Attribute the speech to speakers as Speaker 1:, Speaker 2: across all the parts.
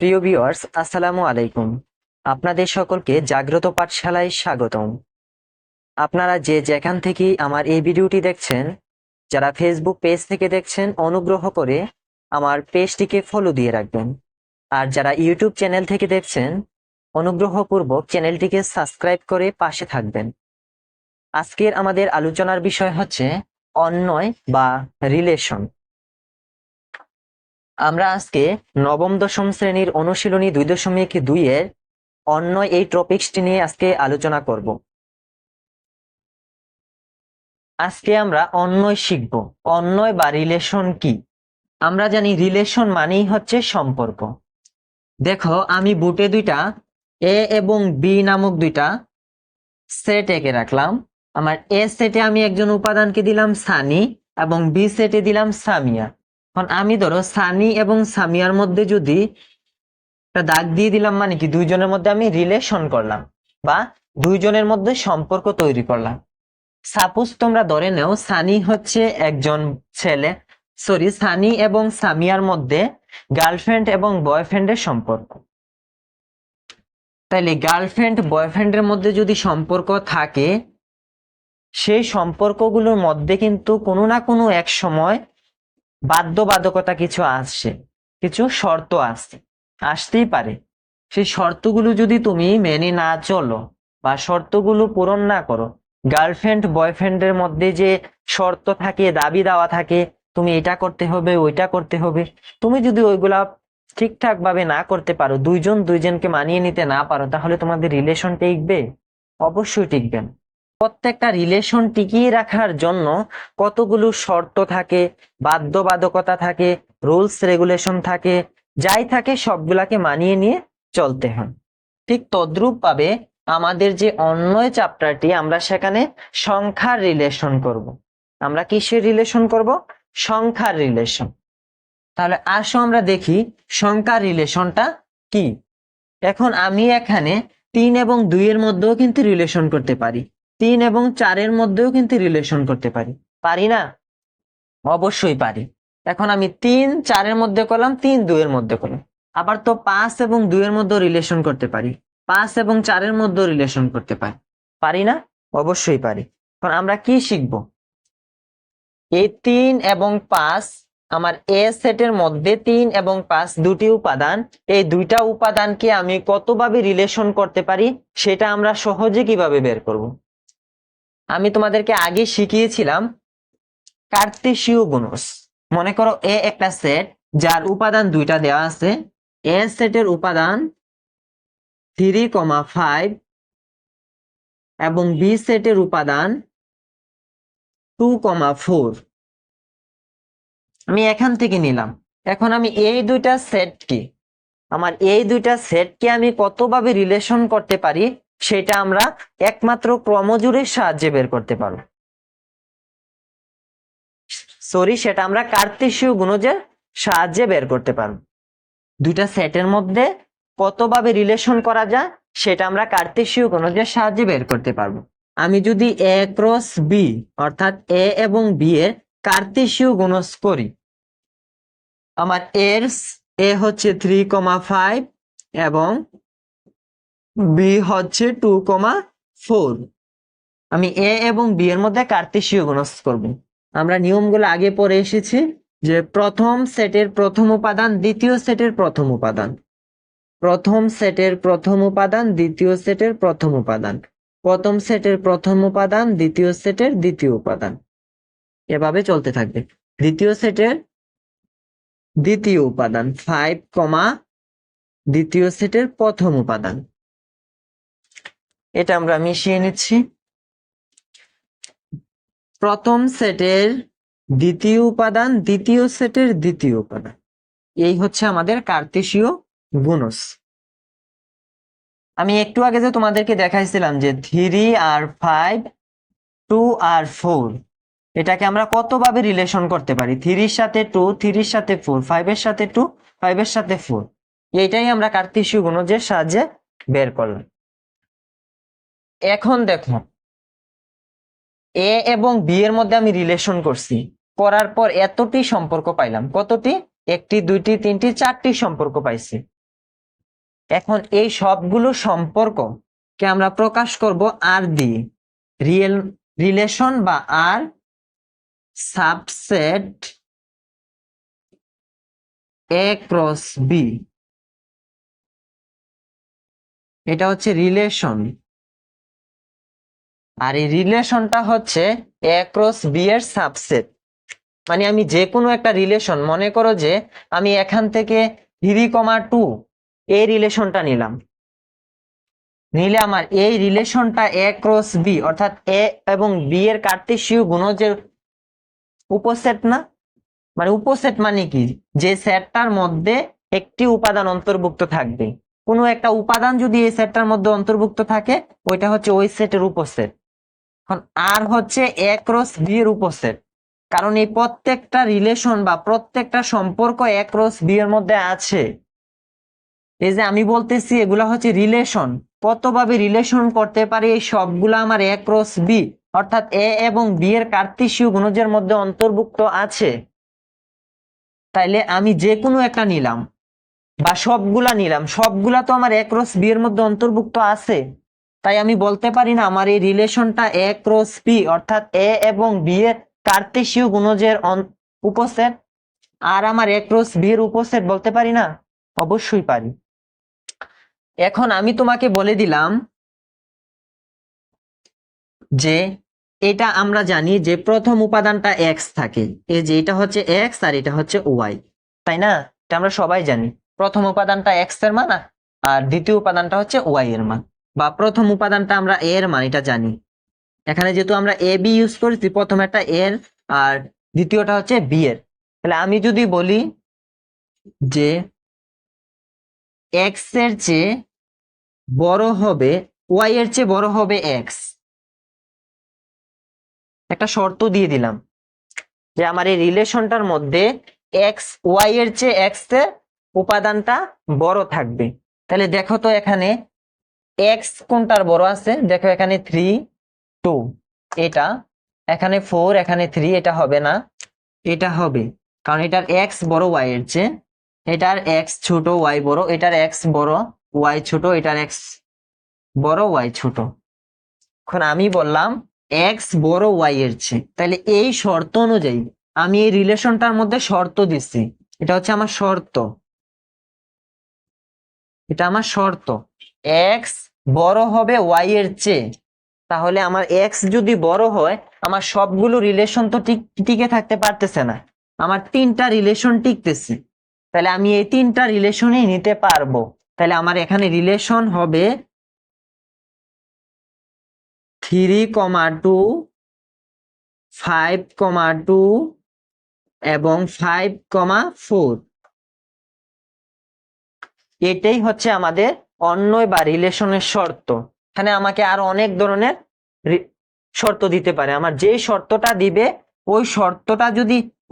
Speaker 1: প্রিয় ভিউয়ার্স, আসসালামু আলাইকুম। আপনাদের সকলকে জাগ্রত পাঠশালায় স্বাগতম। আপনারা যে যেখান থেকেই আমার এই ভিডিওটি দেখছেন, যারা ফেসবুক পেজ থেকে দেখছেন, অনুগ্রহ করে আমার পেজটিকে ফলো দিয়ে রাখবেন। আর যারা ইউটিউব চ্যানেল থেকে দেখছেন, অনুগ্রহপূর্বক চ্যানেলটিকে সাবস্ক্রাইব করে পাশে থাকবেন। আজকের আমাদের আলোচনার বিষয় হচ্ছে অন্বয় বা রিলেশন। আমরা আজকে নবম দশম শ্রেণীর অনুশীলনী 2.2 এর অন্যয় এই টপিকসটি নিয়ে আজকে আলোচনা করব। আজকে আমরা অন্যয় শিখব। অন্যয় বা রিলেশন কি? আমরা জানি রিলেশন মানেই হচ্ছে সম্পর্ক। দেখো, আমি বুটে দুইটা এ এবং বি নামক দুইটা সেট এঁকে রাখলাম। আমার এ সেটে আমি একজন উপাদানকে দিলাম সানি এবং বি সেটে দিলাম সামিয়া। এখন আমি ধরো সানি এবং সামিয়ার মধ্যে যদি একটা দাগ দিয়ে দিলাম, মানে কি দুইজনের মধ্যে আমি রিলেশন করলাম বা দুইজনের মধ্যে সম্পর্ক তৈরি করলাম। সাপোজ তোমরা ধরে নাও সানি হচ্ছে একজন ছেলে, সানি এবং সামিয়ার মধ্যে গার্লফ্রেন্ড এবং বয়ফ্রেন্ডের সম্পর্ক। তাইলে গার্লফ্রেন্ড বয়ফ্রেন্ডের মধ্যে যদি সম্পর্ক থাকে, সেই সম্পর্কগুলোর মধ্যে কিন্তু কোনো না কোনো এক সময় বাধ্যবাধকতা কিছু আসছে, কিছু শর্ত আসতেই পারে। সেই শর্তগুলো যদি তুমি মেনে না চলো বা শর্তগুলো পূরণ না করো, গার্লফ্রেন্ড বয়ফ্রেন্ডের মধ্যে যে শর্ত থাকে, দাবি দেওয়া থাকে, তুমি এটা করতে হবে, ওইটা করতে হবে, তুমি যদি ওইগুলা ঠিকঠাক ভাবে না করতে পারো, দুইজন দুইজনকে মানিয়ে নিতে না পারো, তাহলে তোমাদের রিলেশন টিকবে? অবশ্যই টিকবে না। প্রত্যেকটা রিলেশন টিকিয়ে রাখার জন্য কতগুলো শর্ত থাকে, বাধ্যবাধকতা থাকে, রুলস রেগুলেশন থাকে, যাই থাকে সবগুলাকে মানিয়ে নিয়ে চলতে হয়। ঠিক তদ্রূপ ভাবে আমাদের যে অন্যয় চ্যাপ্টারটি, আমরা সেখানে সংখ্যার রিলেশন করব। আমরা কিসের রিলেশন করব? সংখ্যার রিলেশন। তাহলে আসো আমরা দেখি সংখ্যার রিলেশনটা কি। এখন আমি এখানে 3 এবং 2 এর মধ্যেও কিন্তু রিলেশন করতে পারি, 3 এবং 4 মধ্যেও কিন্তু রিলেশন করতে পারি, পারি না? অবশ্যই পারি। এখন আমি 3 4 মধ্যে করলাম, 3 2 এর মধ্যে করলাম। আবার তো 5 এবং 2 এর মধ্যে রিলেশন করতে পারি, 5 এবং 4 মধ্যে রিলেশন করতে পারি, পারি না? অবশ্যই পারি। এখন আমরা কি শিখব? এই 3 এবং 5, আমার এ সেটের মধ্যে 3 এবং 5 দুটি উপাদান, এই দুইটা উপাদানকে আমি কতভাবে রিলেশন করতে পারি সেটা আমরা সহজে কিভাবে বের করব। আমি তোমাদেরকে আগে শিখিয়েছিলাম কার্তেশীয় গুণজ। মনে করো এ একটা সেট যার উপাদান দুইটা দেওয়া আছে। এ সেটের উপাদান 3,5 এবং বি সেটের উপাদান 2,4 আমি এখান থেকে নিলাম। এখন আমি এই দুইটা সেটকে আমি কতভাবে রিলেশন করতে পারি সেটা আমরা একমাত্র ক্রমজোড়ের সাহায্যে বের করতে পারবো। সেটা আমরা কার্তেশীয় গুণজের সাহায্যে বের করতে পারবো। দুইটা সেটের মধ্যে কতভাবে রিলেশন করা যায় সেটা আমরা কার্তেশীয় গুণজের সাহায্যে বের করতে পারবো। আমি যদি এ ক্রস বি অর্থাৎ এ এবং বি এর কার্তেশীয় গুণজ করি, আমার এ হচ্ছে 3,5 এবং বি হচ্ছে 2,4। আমি এ এবং বি এর মধ্যে কার্তেশীয় গুণজ করব। আমরা নিয়মগুলো আগে পড়ে এসেছি যে প্রথম সেটের প্রথম উপাদান দ্বিতীয় সেটের প্রথম উপাদান, প্রথম সেটের প্রথম উপাদান দ্বিতীয় সেটের প্রথম উপাদান, প্রথম সেটের প্রথম উপাদান দ্বিতীয় সেটের দ্বিতীয় উপাদান, এভাবে চলতে থাকবে। দ্বিতীয় সেটের দ্বিতীয় উপাদান 5, দ্বিতীয় সেটের প্রথম উপাদান। এটা আমরা মিশিয়ে নিচ্ছি। প্রথম সেটের দ্বিতীয় উপাদান দ্বিতীয় সেটের দ্বিতীয় উপাদান, এই হচ্ছে আমাদের কার্তেশীয় গুণজ। আমি একটু আগে যে তোমাদেরকে দেখাইছিলাম যে 3 আর 5, 2 আর 4, এটাকে আমরা কতভাবে রিলেশন করতে পারি? 3 সাথে 2, 3 সাথে 4, 5 এর সাথে 2, 5 এর সাথে 4, এইটাই আমরা কার্তেশীয় গুণজের সাহায্যে বের করলাম। এখন দেখো, এ এবং বি এর মধ্যে আমি রিলেশন করছি, করার পর এতটি সম্পর্ক পাইলাম। কতটি? 1টি 2টি 3টি 4টি সম্পর্ক পাইছি। এখন এই সবগুলো সম্পর্ককে আমরা প্রকাশ করব আর দিয়ে, রিলেশন বা আর সাবসেট এ ক্রস বি, এটা হচ্ছে রিলেশন। আর এই রিলেশনটা হচ্ছে এ ক্রস বি এর সাবসেট। মানে আমি যে কোনো একটা রিলেশন, মনে করো যে আমি এখান থেকে 3,2 এই রিলেশনটা নিলে আমার এই রিলেশনটা এ ক্রস বি অর্থাৎ এ এবং বি এর কার্টেসীয় গুণজের উপসেট না? মানে উপসেট মানে কি, যে সেটটার মধ্যে একটি উপাদান অন্তর্ভুক্ত থাকবে। কোনো একটা উপাদান যদি এই সেটটার মধ্যে অন্তর্ভুক্ত থাকে, ওইটা হচ্ছে ওই সেটের উপসেট। এখন আর হচ্ছে এ ক্রস বি এর উপসেট, কারণ এই প্রত্যেকটা রিলেশন বা প্রত্যেকটা সম্পর্ক এ ক্রস বি এর মধ্যে আছে। এই যে আমি বলতেছি এগুলা হচ্ছে রিলেশন, কতভাবে রিলেশন করতে পারি, এই সবগুলা আমার এ ক্রস বি অর্থাৎ এ এবং বি এর কার্তেশীয় গুণজের মধ্যে অন্তর্ভুক্ত আছে। তাইলে আমি যে কোনো একটা নিলাম বা সবগুলা নিলাম, সবগুলা তো আমার এ ক্রস বি এর মধ্যে অন্তর্ভুক্ত আছে। তাই আমি বলতে পারি না আমার এই রিলেশনটা এ ক্রস বি অর্থাৎ এ এবং বি এর কার্তেশীয় গুণজের উপসেট। আর আমার এ ক্রস বি এর উপসেট বলতে পারি না? অবশ্যই পারি। এখন আমি তোমাকে বলে দিলাম যে এটা আমরা জানি যে প্রথম উপাদানটা এক্স থাকে, এই যে এটা হচ্ছে এক্স আর এটা হচ্ছে ওয়াই, তাই না? এটা আমরা সবাই জানি। প্রথম উপাদানটা এক্স এর মান আর দ্বিতীয় উপাদানটা হচ্ছে ওয়াই এর মান, বা প্রথম উপাদানটা আমরা এ এর মান এটা জানি। এখানে যেহেতু আমরা এ বি ইউজ করেছি, প্রথম একটা এর আর দ্বিতীয়টা হচ্ছে বি এর, তাহলে আমি যদি বলি যে এক্স এর চেয়ে বড় হবে, ওয়াই এর চেয়ে বড় হবে এক্স, একটা শর্ত দিয়ে দিলাম যে আমার এই রিলেশনটার মধ্যে এক্স ওয়াই এর চেয়ে এক্স এর উপাদানটা বড় থাকবে। তাহলে দেখো তো এখানে এক্স কোনটার বড় আছে, দেখো এখানে 3 2 এটা, এখানে 4 এখানে 3, এটা হবে না, এটা হবে, কারণ এটার এক্স বড় ওয়াই এর চেয়ে, এটার এক্স ছোট ওয়াই বড়, এটার এক্স বড় ওয়াই ছোট, এটার এক্স বড় ওয়াই ছোট। এখন আমি বললাম এক্স বড় ওয়াই এর চেয়ে, তাহলে এই শর্ত অনুযায়ী আমি এই রিলেশনটার মধ্যে শর্ত দিচ্ছি, এটা হচ্ছে আমার শর্ত, এটা আমার শর্ত, এক্স বড় হবে ওয়াই এর চেয়ে। তাহলে আমার এক্স যদি বড় হয়, আমার সবগুলো রিলেশন তো টিকে থাকতে পারতেছে না, আমার 3টা রিলেশন টিকতেছে, তাহলে আমি এই 3টা রিলেশনই নিতে পারবো। তাহলে আমার এখানে রিলেশন হবে 3,2 5,2 এবং 5,4। এটাই হচ্ছে আমাদের অন্বয় বা রিলেশনের শর্ত। এখানে আমাকে আরো অনেক ধরনের শর্ত দিতে পারে, আমার যে শর্তটা দিবে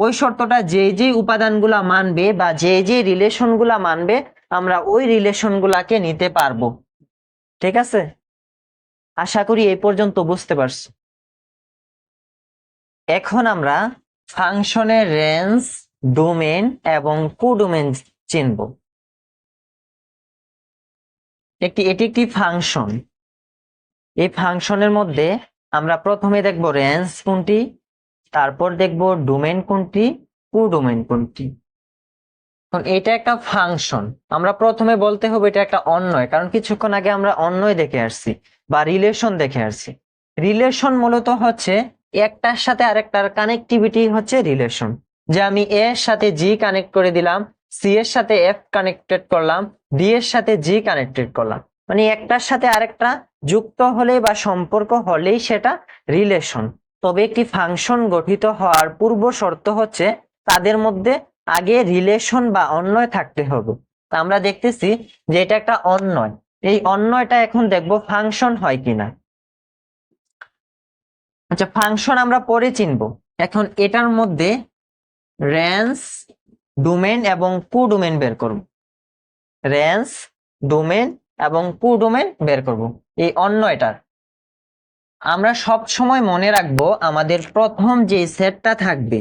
Speaker 1: ওই শর্তটা যে উপাদানগুলা মানবে বা যে রিলেশনগুলা মানবে, আমরা ওই রিলেশনগুলাকে নিতে পারবো। ঠিক আছে, আশা করি এই পর্যন্ত বুঝতে পারছো। এখন আমরা ফাংশনের রেঞ্জ, ডোমেন এবং কোডোমেন চিনব। এটি একটি ফাংশন। এই ফাংশনের মধ্যে আমরা প্রথমে দেখব রেঞ্জ কোনটি, তারপর দেখব ডোমেন কোনটি, কোডোমেন কোনটি। এখন এটা একটা ফাংশন, আমরা প্রথমে বলতে হবে এটা একটা অন্বয়, কারণ কিছুক্ষণ আগে আমরা অন্বয় দেখে আসছি বা রিলেশন দেখে আসছি। রিলেশন মূলত হচ্ছে একটার সাথে আরেকটার কানেক্টিভিটি হচ্ছে রিলেশন। যে আমি এ এর সাথে জি কানেক্ট করে দিলাম, সি এর সাথে এফ কানেক্টেড করলাম, ডি এর সাথে জি কানেক্টেড করলাম, মানে একটার সাথে আরেকটা যুক্ত হলে বা সম্পর্ক হলেই সেটা রিলেশন। তবে একটি ফাংশন গঠিত হওয়ার পূর্ব শর্ত হচ্ছে তাদের মধ্যে আগে রিলেশন বা অন্বয় থাকতে হবে। তা আমরা দেখতেছি যে এটা একটা অন্বয়, এই অন্বয়টা এখন দেখব ফাংশন হয় কিনা। আচ্ছা, ফাংশন আমরা পরে চিনব, এখন এটার মধ্যে রেঞ্জ, ডোমেন এবং কোডোমেন বের করব। রেঞ্জ, ডোমেন এবং কোডোমেন বের করব এই অন্বয়টার। আমরা সব সময় মনে রাখবো আমাদের প্রথম যে সেটটা থাকবে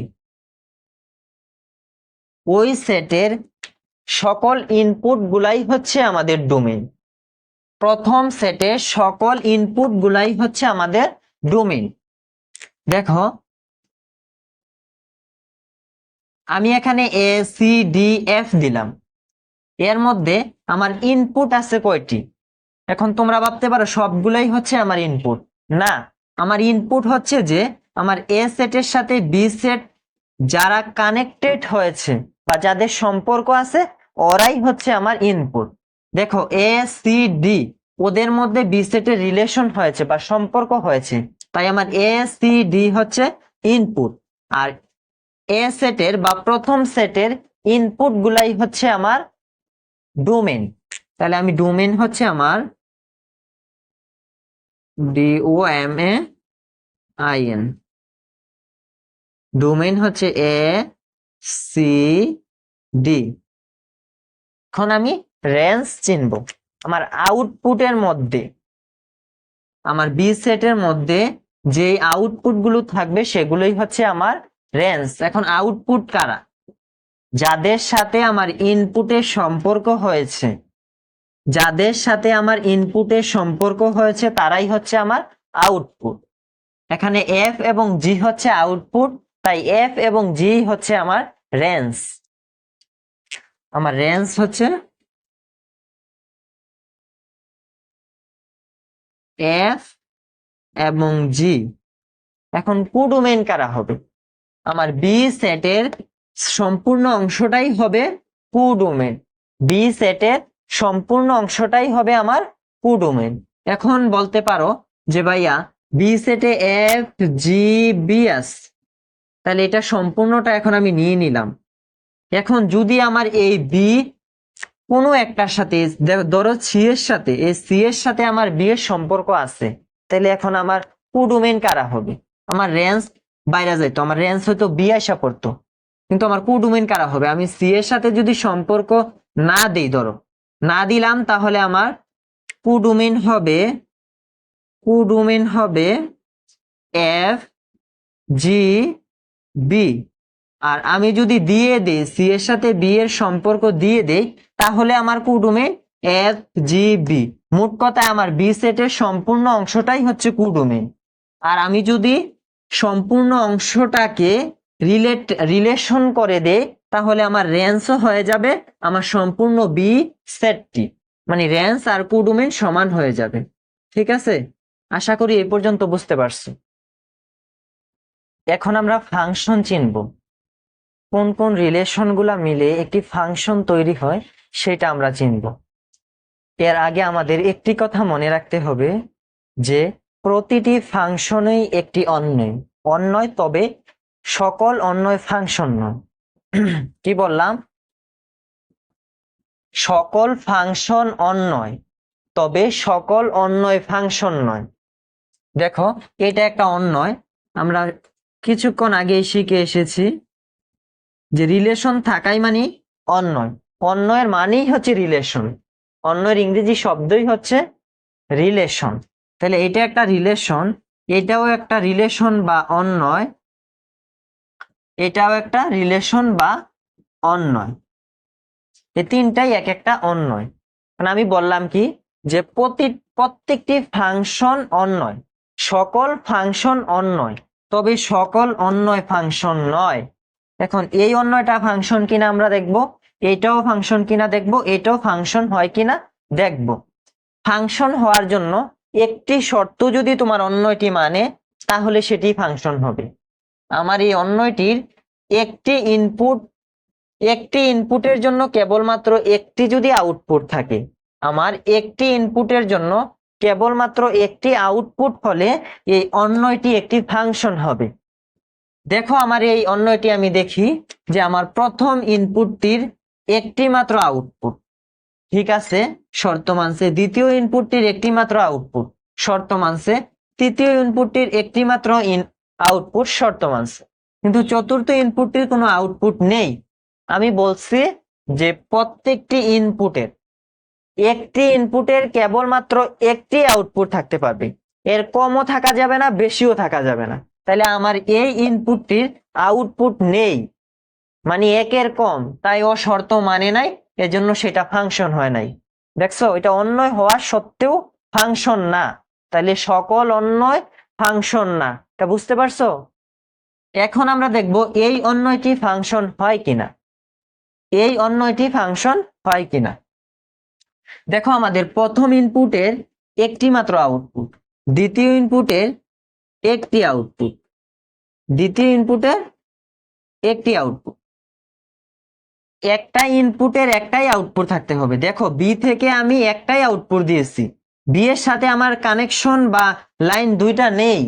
Speaker 1: ওই সেটের সকল ইনপুট গুলাই হচ্ছে আমাদের ডোমেইন। প্রথম সেটে সকল ইনপুট গুলাই হচ্ছে আমাদের ডোমেইন। দেখো আমি এখানে এ সি ডি এফ দিলাম, এর মধ্যে আমার ইনপুট আছে কয়টি? এখন তোমরা ভাবতে পারো সবগুলাই হচ্ছে আমার ইনপুট। না, আমার ইনপুট হচ্ছে যে আমার এ সেটের সাথে বি সেট যারা কানেক্টেড হয়েছে বা যাদের সম্পর্ক আছে ওরাই হচ্ছে আমার ইনপুট। দেখো এ সি ডি ওদের মধ্যে বি সেটের রিলেশন হয়েছে বা সম্পর্ক হয়েছে, তাই আমার এ সি ডি হচ্ছে ইনপুট। আর এ সেটের বা প্রথম সেটের ইনপুট গুলাই হচ্ছে আমার ডোমেন। তাহলে আমি ডোমেন হচ্ছে আমার DOMAIN, ডোমেন হচ্ছে এ সি ডি। এখন আমি রেঞ্জ চিনব। আমার আউটপুটের মধ্যে, আমার বি সেটের মধ্যে যে আউটপুট গুলো থাকবে সেগুলোই হচ্ছে আমার রেঞ্জ। এখন আউটপুট কারা? যাদের সাথে আমার ইনপুটের সম্পর্ক হয়েছে, যাদের সাথে আমার ইনপুটের সম্পর্ক হয়েছে তারাই হচ্ছে আমার আউটপুট। এখানে এফ এবং জি হচ্ছে আউটপুট, তাই এফ এবং জি হচ্ছে আমার রেঞ্জ। আমার রেঞ্জ হচ্ছে এফ এবং জি। এখন কোডোমেইন কারা হবে? আমার বি সেটের সম্পূর্ণ অংশটাই হবে কোডোমেইন। বি সেটের সম্পূর্ণ অংশটাই হবে আমার কোডোমেইন। এখন বলতে পারো যে ভাইয়া বি সেটে এফ জি বি আছে, তাহলে এটা সম্পূর্ণটা এখন আমি নিয়ে নিলাম। এখন যদি আমার এই বি কোনো একটার সাথে, ধরো সি এর সাথে, এই সি এর সাথে আমার বি এর সম্পর্ক আছে, তাহলে এখন আমার কোডোমেইন কারা হবে? আমার রেঞ্জ বাইরে যাইতো, আমার রেঞ্জ হয়তো বি আসা পড়তো, কিন্তু আমার কোডোমেইন কারা হবে? আমি সি এর সাথে যদি সম্পর্ক না দেই, ধরো না দিলাম, তাহলে আমার কোডোমেইন হবে এফ জি বি। আর আমি যদি দিয়ে দেই সি এর সাথে বি এর সম্পর্ক দিয়ে দেই, তাহলে আমার কোডোমেইন এফ জি বি। মোট কথায় আমার বি সেটের সম্পূর্ণ অংশটাই হচ্ছে কোডোমেইন। আর আমি যদি সম্পূর্ণ অংশটাকে রিলেশন করে দেই, তাহলে আমার রেঞ্জও হয়ে যাবে আমার সম্পূর্ণ বি সেটটি, মানে রেঞ্জ আর কোডোমেইন সমান হয়ে যাবে। ঠিক আছে, আশা করি এই পর্যন্ত বুঝতে পারছো। এখন আমরা ফাংশন চিনব। কোন কোন রিলেশনগুলা মিলে একটি ফাংশন তৈরি হয় সেটা আমরা চিনব। এর আগে আমাদের একটি কথা মনে রাখতে হবে যে প্রতিটি ফাংশনই একটি অন্বয়, তবে সকল অন্বয় ফাংশন নয়। কি বললাম? সকল ফাংশন অন্বয়, তবে সকল অন্বয় ফাংশন নয়। দেখো এটা একটা অন্বয়, আমরা কিছুক্ষণ আগে শিখে এসেছি যে রিলেশন থাকাই মানে অন্বয়। অন্বয়ের মানেই হচ্ছে রিলেশন, অন্যের ইংরেজি শব্দই হচ্ছে রিলেশন। তাহলে এটা একটা রিলেশন, এটাও একটা রিলেশন বা অন্বয়, এটাও একটা রিলেশন বা অন্বয়। এই তিনটাই এক একটা অন্বয়। মানে আমি বললাম কি যে প্রত্যেকটি ফাংশন অন্বয়, সকল ফাংশন অন্বয়, তবে সকল অন্বয় ফাংশন নয়। এখন এই অন্যয়টা ফাংশন কিনা আমরা দেখব, এটাও ফাংশন কিনা দেখব, এটাও ফাংশন হয় কিনা দেখব। ফাংশন হওয়ার জন্য একটি শর্ত যদি তোমার অন্যয়টি মানে, তাহলে সেটি ফাংশন হবে। আমার এই অন্যয়টির একটি ইনপুটের জন্য কেবলমাত্র একটি যদি আউটপুট থাকে, আমার একটি ইনপুটের জন্য কেবলমাত্র একটি আউটপুট হলে এই অন্যয়টি একটি ফাংশন হবে। দেখো আমার এই অন্যয়টি আমি দেখি যে আমার প্রথম ইনপুটটির একটি মাত্র আউটপুট, ঠিক আছে, শর্ত মানছে। দ্বিতীয় ইনপুটটির একটি মাত্র আউটপুট, শর্ত মানছে। তৃতীয় ইনপুটটির একটি মাত্র আউটপুট, শর্ত মানছে। কিন্তু চতুর্থ ইনপুটটির কোনো আউটপুট নেই। আমি বলছি যে প্রত্যেকটি ইনপুটের কেবলমাত্র একটি আউটপুট থাকতে পারবে, এর কমও থাকা যাবে না, বেশিও থাকা যাবে না। তাহলে আমার এই ইনপুটটির আউটপুট নেই, মানে একের কম, তাই ও শর্ত মানে নাই, এজন্য সেটা ফাংশন হয় নাই। দেখছো, এটা অন্যয় হওয়া সত্ত্বেও ফাংশন না, তাহলে সকল অন্যয় ফাংশন না, এটা বুঝতে পারছো? এখন আমরা দেখব এই অন্যয়টি ফাংশন হয় কিনা, এই অন্যয়টি ফাংশন হয় কিনা। দেখো, আমাদের প্রথম ইনপুটের একটি মাত্র আউটপুট, দ্বিতীয় ইনপুটের একটি আউটপুট, দ্বিতীয় ইনপুটের একটি আউটপুট, একটা ইনপুটের একটাই আউটপুট থাকতে হবে। দেখো, বি থেকে আমি একটাই আউটপুট দিয়েছি, বি এর সাথে আমার কানেকশন বা লাইন দুইটা নেই,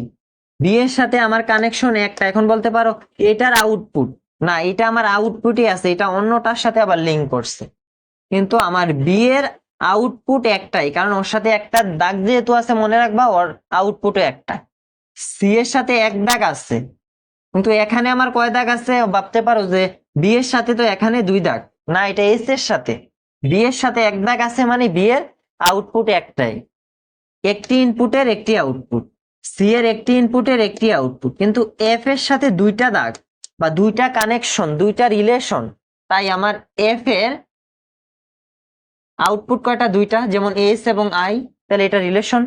Speaker 1: বি এর সাথে আমার কানেকশন একটা। এখন বলতে পারো এটার আউটপুট না, এটা আমার আউটপুটই আছে, এটা অন্যটার সাথে আবার লিঙ্ক করছে, কিন্তু আমার বি এর আউটপুট একটাই, কারণ ওর সাথে একটা দাগ যেহেতু আছে, মনে রাখবা ওর আউটপুটও একটা। সি এর সাথে এক দাগ আছে, কিন্তু এখানে আমার কয় দাগ আছে? ভাবতে পারো যে বি এর সাথে তো এখানে দুই দাগ, না এটা এস এর সাথে, বি এর সাথে এক দাগ আছে, মানে বি এর আউটপুট একটাই, একটি ইনপুটের একটি আউটপুট, সি এর একটি ইনপুটের একটি আউটপুট, কিন্তু এফ এর সাথে দুইটা দাগ বা দুইটা কানেকশন, দুইটা রিলেশন, তাই আমার এফ এর আউটপুট কয়টা? দুইটা, যেমন এস এবং আই, তাহলে এটা রিলেশন।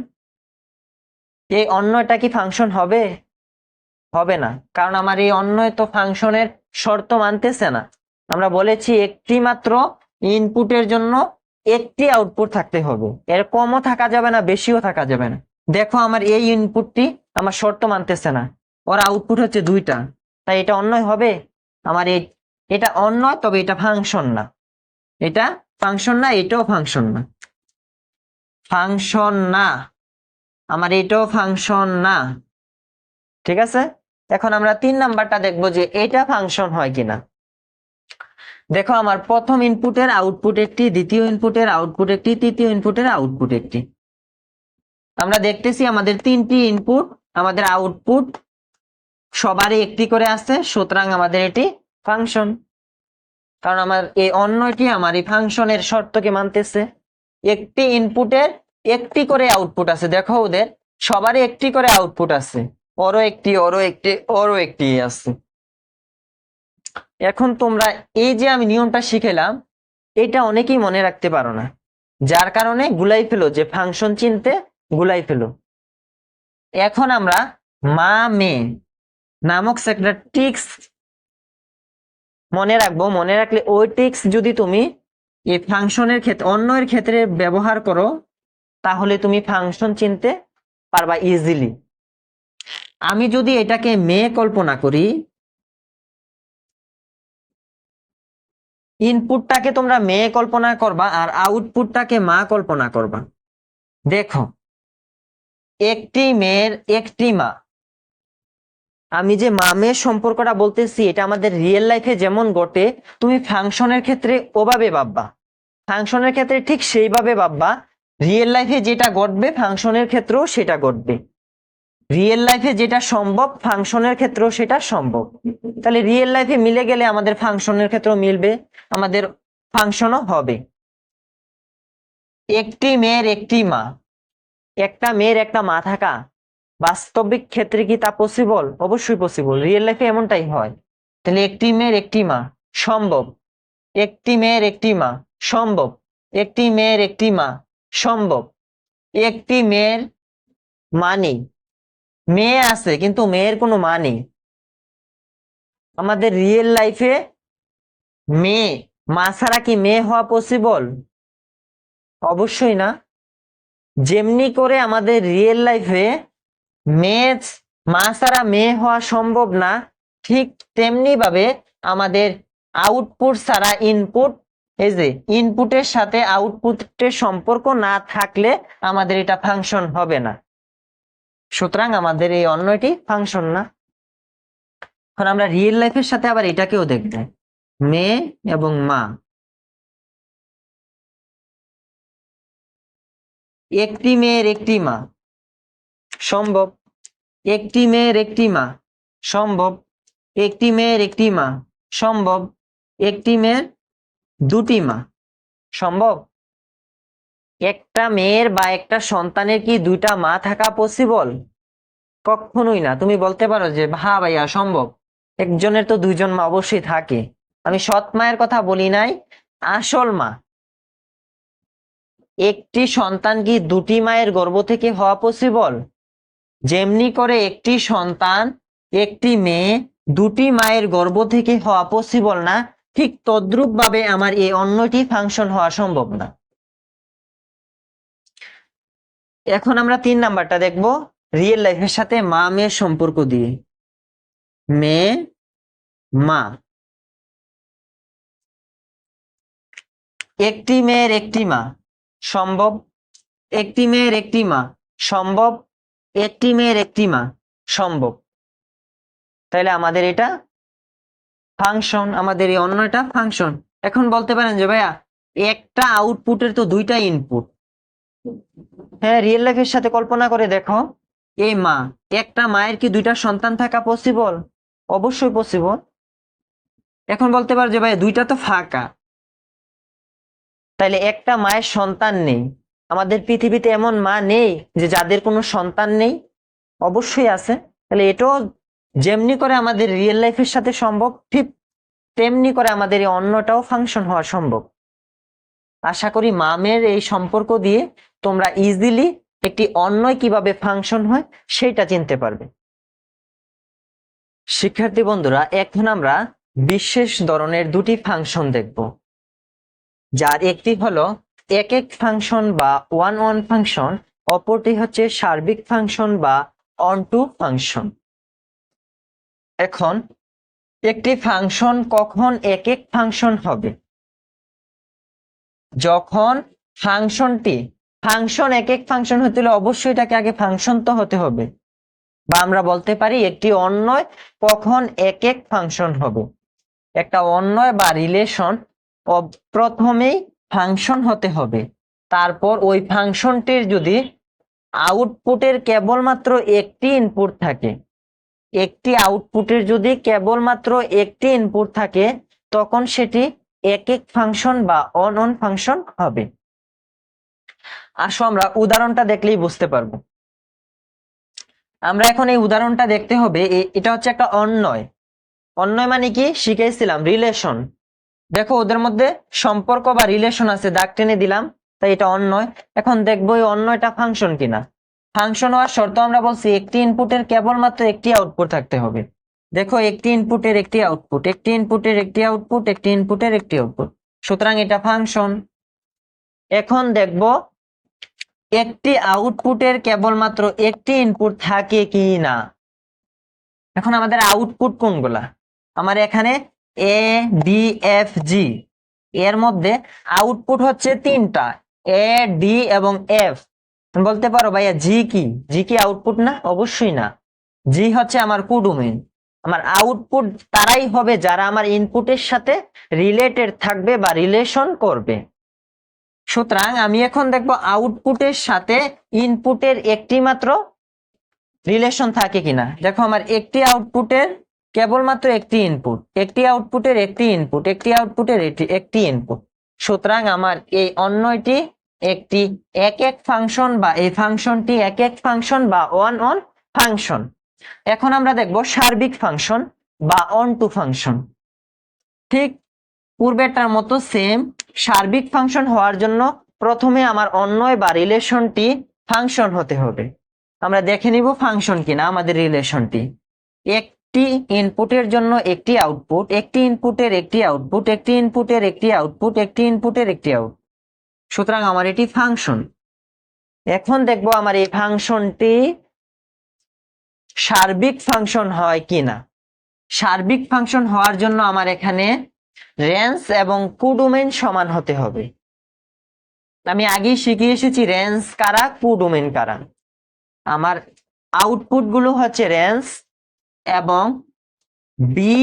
Speaker 1: এই অন্যটা কি ফাংশন হবে? হবে না, কারণ আমার এই অন্যয় তো ফাংশনের শর্ত মানতেছে না। আমরা বলেছি একটি মাত্র ইনপুটের জন্য একটি আউটপুট থাকতে হবে, এর কমও থাকা যাবে না, বেশিও থাকা যাবে না। দেখো, আমার এই ইনপুটটি আমার শর্ত মানতেছে না, ওর আউটপুট হচ্ছে দুইটা, তাই এটা অন্যয় হবে? আমার এটা অন্যয়, তবে এটা ফাংশন না, এটা ফাংশন না, এটাও ফাংশন না, ফাংশন না, আমার এটাও ফাংশন না। ঠিক আছে, এখন আমরা 3 নাম্বারটা দেখবো যে এটা ফাংশন হয় কিনা। দেখো, আমার প্রথম ইনপুটের আউটপুট একটি, দ্বিতীয় ইনপুটের আউটপুট একটি, তৃতীয় ইনপুটের আউটপুট একটি। আমরা দেখতেছি আমাদের 3টি ইনপুট, আমাদের আউটপুট সবারই একটি করে আছে, সুতরাং আমাদের এটি ফাংশন, কারণ আমার এই অন্যটি আমার এই ফাংশনের শর্তকে মানতেছে। একটি ইনপুটের একটি করে আউটপুট আছে, দেখো ওদের সবারই একটি করে আউটপুট আছে, ওরও একটি, ওরও একটি, ওরও একটি আছে। এখন তোমরা এই যে আমি নিয়মটা শিখেলাম, এটা অনেকেই মনে রাখতে পারো না, যার কারণে গুলাই ফেলো, যে ফাংশন চিনতে গুলাই ফেলো। এখন আমরা মা মে নামক একটা ট্রিক্স মনে রাখবো, মনে রাখলে ওই ট্রিক্স যদি তুমি এই ফাংশনের ক্ষেত্রে, অন্যের ক্ষেত্রে ব্যবহার করো, তাহলে তুমি ফাংশন চিনতে পারবা ইজিলি। আমি যদি এটাকে মে কল্পনা করি, ইনপুটটাকে তোমরা মে কল্পনা করবা আর আউটপুটটাকে মা কল্পনা করবা। দেখো, একটি মেয়ের একটি মা, আমি যে মা মেয়ের সম্পর্কটা বলতেছি, এটা আমাদের রিয়েল লাইফে যেমন ঘটে, তুমি ফাংশনের ক্ষেত্রে ওভাবে ভাববা, ফাংশনের ক্ষেত্রে ঠিক সেইভাবে ভাববা, রিয়েল লাইফে যেটা ঘটবে ফাংশনের ক্ষেত্রেও সেটা ঘটবে, রিয়েল লাইফে যেটা সম্ভব ফাংশনের ক্ষেত্রেও সেটা সম্ভব। তাহলে রিয়েল লাইফে মিলে গেলে আমাদের ফাংশনের ক্ষেত্রেও মিলবে, আমাদের ফাংশনও হবে। একটি মেয়ের একটি মা, একটা মেয়ের একটা মা থাকা বাস্তবিক ক্ষেত্রে কি তা পসিবল? অবশ্যই পসিবল, রিয়েল লাইফে এমনটাই হয়। তাহলে একটি মেয়ের একটি মা সম্ভব, একটি মেয়ের একটি মা সম্ভব, একটি মেয়ের একটি মা সম্ভব, একটি মেয়ের মা নেই, মেয়ে আছে কিন্তু মেয়ের কোনো মা নেই। আমাদের রিয়েল লাইফে মেয়ে, মা ছাড়া কি মেয়ে হওয়া পসিবল? অবশ্যই না। যেমনি করে আমাদের রিয়েল লাইফে মেয়ে, মা ছাড়া মেয়ে হওয়া সম্ভব না, ঠিক তেমনি ভাবে আমাদের আউটপুট ছাড়া ইনপুট, এই যে ইনপুটের সাথে আউটপুটের সম্পর্ক না থাকলে আমাদের এটা ফাংশন হবে না, সুতরাং আমাদের এই অন্যটি ফাংশন না। এখন আমরা রিয়েল লাইফের সাথে আবার এটাকেও দেখব, মেয়ে এবং মা, একটি মেয়ের একটি মা সম্ভব, একটি মেয়ের একটি মা সম্ভব, একটি মেয়ের একটি মা সম্ভব, একটি মেয়ের দুটি মা সম্ভব। একটা মেয়ের বা একটা সন্তানের কি দুইটা মা থাকা পসিবল? কখনোই না। তুমি বলতে পারো যে হ্যাঁ ভাইয়া সম্ভব, একজনের তো দুইজন মা অবশ্যই থাকে। আমি সৎ মায়ের কথা বলি নাই, আসল মা। একটি সন্তান কি দুটি মায়ের গর্ভ থেকে হওয়া পসিবল? যেমনি করে একটি সন্তান, একটি মেয়ে দুটি মায়ের গর্ভ থেকে হওয়া পসিবল না, ঠিক তদ্রূপ ভাবে আমার এই অন্যটি ফাংশন হওয়া সম্ভব না। এখন আমরা 3 নাম্বারটা দেখব, রিয়েল লাইফের সাথে মা মেয়ের সম্পর্ক দিয়ে। মেয়ে মা, একটি মেয়ের একটি মা সম্ভব, একটি মেয়ের একটি মা সম্ভব, একটি মেয়ের একটি মা সম্ভব। তাহলে আমাদের এটা ফাংশন, আমাদের এই অন্যটা ফাংশন। এখন বলতে পারেন যে ভাইয়া একটা আউটপুটের তো দুইটা ইনপুট। হ্যাঁ, রিয়েল লাইফের সাথে কল্পনা করে দেখো, এই মা, একটা মায়ের কি দুইটা সন্তান থাকা পসিবল? অবশ্যই পসিবল। এখন বলতে পারো যে ভাই দুইটা তো ফাঁকা, তাইলে একটা মায়ের সন্তান নেই। আমাদের পৃথিবীতে এমন মা নেই যে যাদের কোনো সন্তান নেই? অবশ্যই আছে। তাহলে এটাও যেমনি করে আমাদের রিয়েল লাইফের সাথে সম্ভব, ঠিক তেমনি করে আমাদের এই অন্যটাও ফাংশন হওয়া সম্ভব। আশা করি মামের এই সম্পর্ক দিয়ে তোমরা ইজিলি একটি অন্যয় কিভাবে ফাংশন হয় সেটা চিনতে পারবে। শিক্ষার্থী বন্ধুরা, এখন আমরা বিশেষ ধরনের দুটি ফাংশন দেখব, যার একটি হলো একক ফাংশন বা ওয়ান ওয়ান ফাংশন, অপরটি হচ্ছে সার্বিক ফাংশন বা অন টু ফাংশন। এখন একটি ফাংশন কখন একক ফাংশন হবে? যখন ফাংশন একক ফাংশন হতে হলে অবশ্যই এটাকে আগে ফাংশন তো হতে হবে, বা আমরা বলতে পারি একটি অন্যয় কখন একক ফাংশন হবে। একটা অন্যয় বা রিলেশন প্রথমেই ফাংশন হতে হবে, তারপর ওই ফাংশনটির যদি আউটপুটের কেবলমাত্র একটি ইনপুট থাকে, একটি আউটপুটের যদি কেবলমাত্র একটি ইনপুট থাকে, তখন সেটি একক ফাংশন বা অন অন ফাংশন হবে। আসো আমরা উদাহরণটা দেখলেই বুঝতে পারবো। আমরা এখন এই উদাহরণটা দেখতে হবে, এটা হচ্ছে একটা অন্যয়। অন্যয় মানে কি শিখেছিলাম? রিলেশন। দেখো ওদের মধ্যে সম্পর্ক বা রিলেশন আছে, দাগ টেনে দিলাম, তাই এটা অন্যয়। এখন দেখবো এই অন্যয়টা ফাংশন কিনা। ফাংশন হওয়ার শর্ত আমরা বলছি একটি ইনপুটের কেবলমাত্র একটি আউটপুট থাকতে হবে। দেখো একটি ইনপুটের একটি আউটপুট, একটি ইনপুটের একটি আউটপুট, একটি ইনপুটের একটি আউটপুট, সুতরাং এটা ফাংশন। এখন দেখব একটি আউটপুটের কেবলমাত্র একটি ইনপুট থাকে কি না। এখন আমাদের আউটপুট কোনগুলা? আমার এখানে এ ডি এফ জি, এর মধ্যে আউটপুট হচ্ছে তিনটা, এ ডি এবং এফ। বলতে পারো ভাইয়া জি কি? জি কি আউটপুট না? অবশ্যই না। জি হচ্ছে আমার কোডোমেইন। আমার আউটপুট তারাই হবে যারা আমার ইনপুটের সাথে রিলেটেড থাকবে বা রিলেশন করবে। সুতরাং আমি এখন দেখবো আউটপুটের সাথে ইনপুটের একটি মাত্র রিলেশন থাকে কিনা। দেখো আমার একটি আউটপুটের কেবলমাত্র একটি ইনপুট, একটি আউটপুটের একটি ইনপুট, একটি আউটপুটের একটি ইনপুট, সুতরাং আমার এই অন্যটি একটি একক ফাংশন বা এই ফাংশনটি একক ফাংশন বা ওয়ান অন ফাংশন। এখন আমরা দেখব সার্বিক ফাংশন বা অন টু ফাংশন। ঠিক পূর্বেরটার মতো সেম, সার্বিক ফাংশন হওয়ার জন্য প্রথমে আমার অন্যয় বা রিলেশনটি ফাংশন হতে হবে। আমরা দেখে নিব ফাংশন কিনা আমাদের রিলেশনটি। একটি ইনপুটের জন্য একটি আউটপুট, একটি ইনপুটের একটি আউটপুট, একটি ইনপুটের একটি আউটপুট, একটি ইনপুটের একটি আউটপুট, সুতরাং আমার এটি ফাংশন। এখন দেখব আমার এই ফাংশনটি সার্বিক ফাংশন হয় কিনা। সার্বিক ফাংশন হওয়ার জন্য আমার এখানে রেঞ্জ এবং কোডোমেইন সমান হতে হবে। আমি আগেই শিখে এসেছি রেঞ্জ কারা, কোডোমেইন কারা। আমার আউটপুট গুলো হচ্ছে রেঞ্জ এবং বি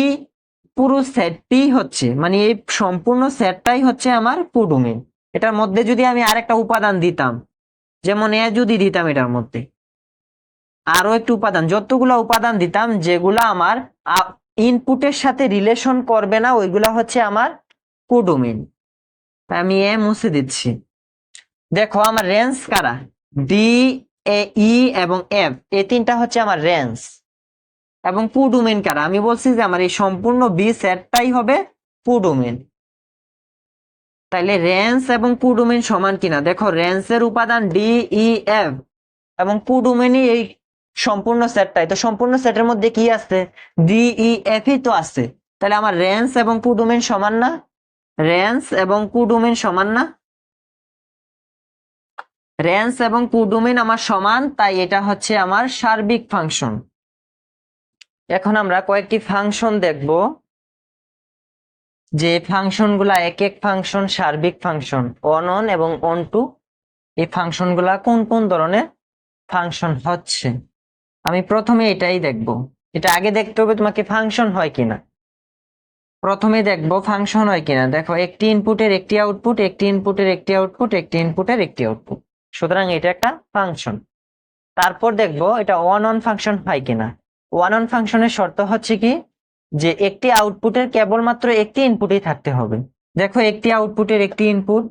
Speaker 1: পুরো সেটটি হচ্ছে, মানে এই সম্পূর্ণ সেটটাই হচ্ছে আমার কোডোমেইন। এটার মধ্যে যদি আমি আরেকটা উপাদান দিতাম, যেমন এ যদি দিতাম, এটার মধ্যে আরো একটু উপাদান, যতগুলো উপাদান দিতাম যেগুলা আমার ইনপুটের সাথে রিলেশন করবে না, ওইগুলা হচ্ছে আমার কোডোমেইন। আমি এ মুছে দিচ্ছি। দেখো আমার রেঞ্জ কারা, ডি, এ, ই এবং এফ, এই তিনটা হচ্ছে আমার রেঞ্জ। এবং কোডোমেইন কারা, আমি বলছি যে আমার এই সম্পূর্ণ বি সেটটাই হবে কোডোমেইন। তাইলে রেঞ্জ এবং কুডোমেন সমান কিনা দেখো, রেঞ্জের উপাদান ডি ই এফ এবং কুডোমেনই এই সম্পূর্ণ সেটটাই, তো সম্পূর্ণ সেটের মধ্যে কি আছে, ডি ই এফ ই তো আছে। তাহলে আমার রেঞ্জ এবং কুডোমেন সমান না, রেঞ্জ এবং কুডোমেন সমান না, রেঞ্জ এবং কুডোমেন আমার সমান, তাই এটা হচ্ছে আমার সার্বিক ফাংশন। এখন আমরা কয়েকটি ফাংশন দেখব, যে ফাংশনগুলা এক এক ফাংশন সার্বিক ফাংশন, অন এবং অন টু, এই ফাংশনগুলা কোন কোন ধরনের ফাংশন হচ্ছে। আমি প্রথমে এটাই দেখব, এটা আগে দেখতে হবে তোমাকে ফাংশন হয় কিনা। প্রথমে দেখব ফাংশন হয় কিনা। দেখো, একটি ইনপুটের একটি আউটপুট, একটি ইনপুটের একটি আউটপুট, একটি ইনপুটের একটি আউটপুট, সুতরাং এটা একটা ফাংশন। তারপর দেখব এটা ওয়ান অন ফাংশন হয় কিনা। ওয়ান অন ফাংশনের শর্ত হচ্ছে কি, যে একটি আউটপুটের কেবলমাত্র একটি ইনপুটই থাকতে হবে। দেখো, একটি আউটপুটের একটি ইনপুট,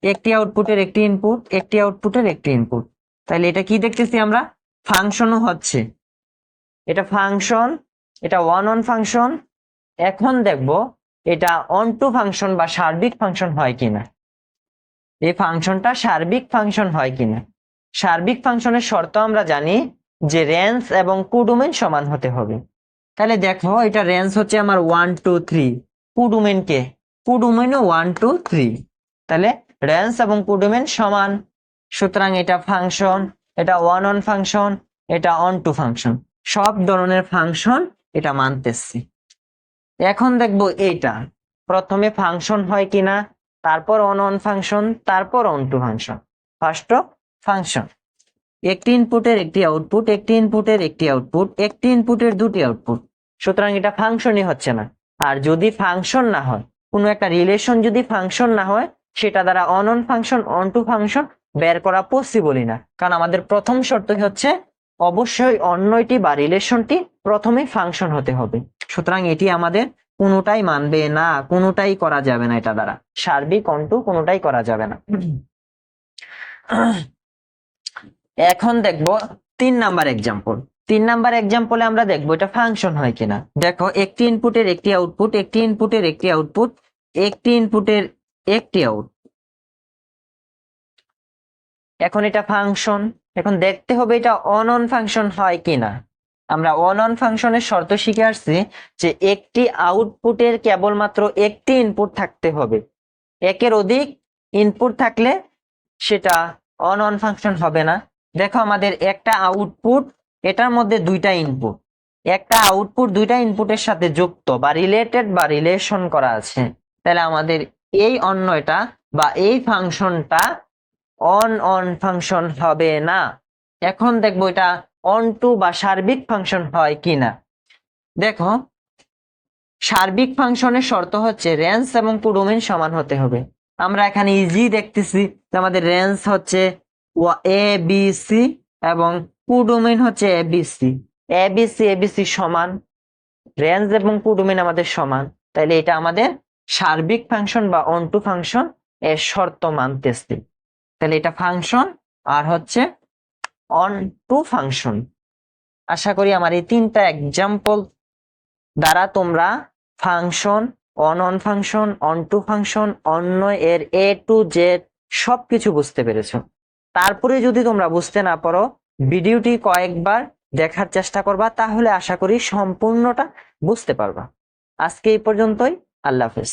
Speaker 1: একটি আউটপুটের একটি ইনপুট, একটি আউটপুটের একটি ইনপুট, তাহলে এটা কি দেখতেছি আমরা, ফাংশনও হচ্ছে, এটা ফাংশন, এটা ওয়ান অন ফাংশন। এখন দেখব এটা অন টু ফাংশন বা সার্বিক ফাংশন হয় কিনা, এই ফাংশনটা সার্বিক ফাংশন হয় কিনা। সার্বিক ফাংশনের শর্ত আমরা জানি যে রেঞ্জ এবং কুডোমেন সমান হতে হবে। তাহলে দেখো, এটা রেঞ্জ হচ্ছে আমার 1 2 3, কুডোমেনকে, কুডোমেনও 1 2 3, তাহলে রেঞ্জ এবং কুডোমেন সমান, সুতরাং এটা ফাংশন, এটা ওয়ান অন ফাংশন, এটা অন টু ফাংশন, সব ধরনের ফাংশন এটা মানতেছি। এখন দেখবো এইটা প্রথমে ফাংশন হয় কিনা, তারপর অন অন ফাংশন, তারপর one to function. First function, একটি ইনপুটের একটি আউটপুট, একটি ইনপুটের একটি আউটপুট, একটি ইনপুটের দুটি আউটপুট, সুতরাং এটা ফাংশনই হচ্ছে না। আর যদি ফাংশন না হয়, কোনো একটা রিলেশন যদি ফাংশন না হয়, সেটা দ্বারা one one function one to function বের করা পসিবলই না, কারণ আমাদের প্রথম শর্ত হচ্ছে অবশ্যই অন্যটি বা রিলেশনটি প্রথমে ফাংশন হতে হবে। সুতরাং এটি আমাদের কোনোটাই মানবে না, কোনোটাই করা যাবে না, এটা দ্বারা সার্বিক অন টু কোনোটাই করা যাবে না। এখন দেখব 3 নাম্বার এক্সাম্পল। 3 নাম্বার এক্সাম্পলে আমরা দেখবো এটা ফাংশন হয় কিনা। দেখো, একটি ইনপুটের একটি আউটপুট, একটি ইনপুটের একটি আউটপুট, একটি ইনপুটের একটি আউট, এখন এটা ফাংশন। এখন দেখতে হবে এটা অন অন ফাংশন হয় কিনা। আমরা অন অন ফাংশনের শর্ত শিখে আসছি যে একটি আউটপুটের কেবলমাত্র একটি ইনপুট থাকতে হবে, একের অধিক ইনপুট থাকলে সেটা অন অন ফাংশন হবে না। দেখো, আমাদের একটা আউটপুট, এটার মধ্যে দুইটা ইনপুট, একটা আউটপুট দুইটা ইনপুটের সাথে যুক্ত বা রিলেটেড বা রিলেশন করা আছে, তাহলে আমাদের এই অন্যটা বা এই ফাংশনটা অন অন ফাংশন হবে না। এখন দেখবো এটা অন টু বা সার্বিক ফাংশন হয় কিনা। দেখো, সার্বিক ফাংশনের শর্ত হচ্ছে রেঞ্জ এবং কুডোমেন সমান হতে হবে। আমরা এখানে ইজি দেখতেছি যে আমাদের রেঞ্জ হচ্ছে এ বি সি এবং কুডোমেন হচ্ছে A B C, A B C সমান, রেঞ্জ এবং কুডোমেন আমাদের সমান, তাইলে এটা আমাদের সার্বিক ফাংশন বা অন টু ফাংশন এর শর্ত মানতেছি। তাহলে এটা ফাংশন আর হচ্ছে অন টু ফাংশন। আশা করি আমার এই 3টা এক্সাম্পল দ্বারা তোমরা function, one one function, one to function, অন্য এর এ টু জেড সবকিছু বুঝতে পেরেছো। তারপরে যদি তোমরা বুঝতে না পারো, ভিডিওটি কয়েকবার দেখার চেষ্টা করবা, তাহলে আশা করি সম্পূর্ণটা বুঝতে পারবা। আজকে এই পর্যন্তই, আল্লাহ হাফেজ।